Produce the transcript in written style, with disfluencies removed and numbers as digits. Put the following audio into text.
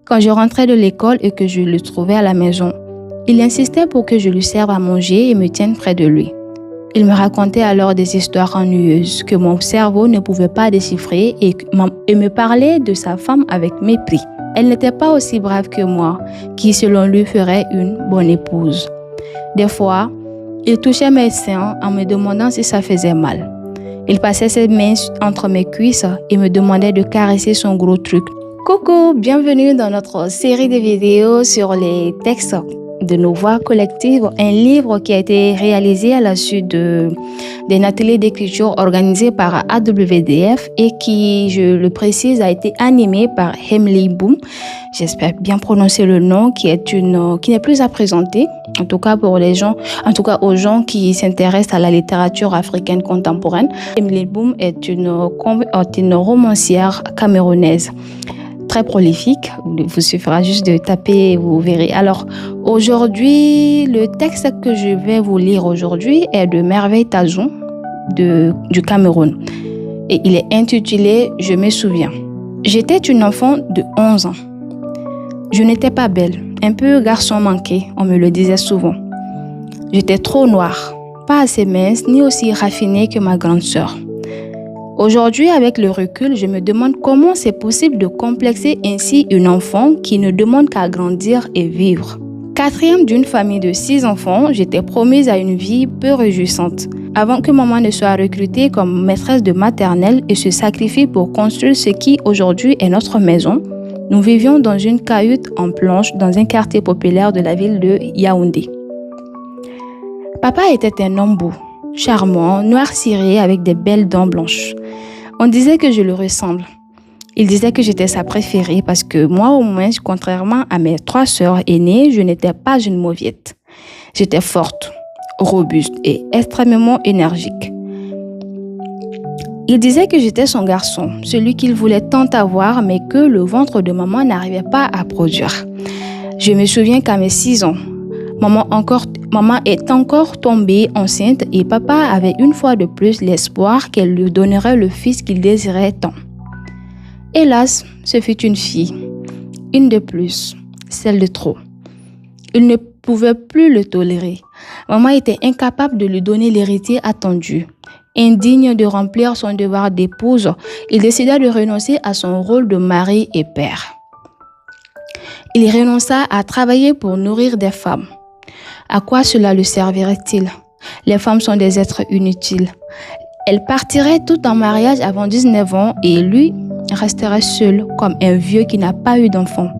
Quand je rentrais de l'école et que je le trouvais à la maison, il insistait pour que je lui serve à manger et me tienne près de lui. Il me racontait alors des histoires ennuyeuses que mon cerveau ne pouvait pas déchiffrer et me parlait de sa femme avec mépris. Elle n'était pas aussi brave que moi, qui selon lui ferait une bonne épouse. Des fois, il touchait mes seins en me demandant si ça faisait mal. Il passait ses mains entre mes cuisses et me demandait de caresser son gros truc. Coucou, bienvenue dans notre série de vidéos sur les textes de nos voix collectives, un livre qui a été réalisé à la suite d'un atelier d'écriture organisé par AWDF et qui, je le précise, a été animé par Emily Boom. J'espère bien prononcer le nom, qui n'est plus à présenter, en tout cas aux gens qui s'intéressent à la littérature africaine contemporaine. Emily Boom est une romancière camerounaise. Très prolifique, il vous suffira juste de taper et vous verrez. Alors aujourd'hui, le texte que je vais vous lire aujourd'hui est de Merveille Tazou du Cameroun et il est intitulé « Je me souviens ». J'étais une enfant de 11 ans. Je n'étais pas belle, un peu garçon manqué, on me le disait souvent. J'étais trop noire, pas assez mince ni aussi raffinée que ma grande sœur. Aujourd'hui, avec le recul, je me demande comment c'est possible de complexer ainsi une enfant qui ne demande qu'à grandir et vivre. Quatrième d'une famille de 6 enfants, j'étais promise à une vie peu réjouissante. Avant que maman ne soit recrutée comme maîtresse de maternelle et se sacrifie pour construire ce qui aujourd'hui est notre maison, nous vivions dans une cahute en planche dans un quartier populaire de la ville de Yaoundé. Papa était un homme beau, charmant, noir ciré avec des belles dents blanches. On disait que je le ressemble. Il disait que j'étais sa préférée parce que moi au moins, contrairement à mes 3 sœurs aînées, je n'étais pas une mauviette. J'étais forte, robuste et extrêmement énergique. Il disait que j'étais son garçon, celui qu'il voulait tant avoir mais que le ventre de maman n'arrivait pas à produire. Je me souviens qu'à mes 6 ans, Maman est encore tombée enceinte et papa avait une fois de plus l'espoir qu'elle lui donnerait le fils qu'il désirait tant. Hélas, ce fut une fille, une de plus, celle de trop. Il ne pouvait plus le tolérer. Maman était incapable de lui donner l'héritier attendu. Indigne de remplir son devoir d'épouse, il décida de renoncer à son rôle de mari et père. Il renonça à travailler pour nourrir des femmes. À quoi cela le servirait-il? Les femmes sont des êtres inutiles. Elle partirait tout en mariage avant 19 ans et lui resterait seul comme un vieux qui n'a pas eu d'enfant.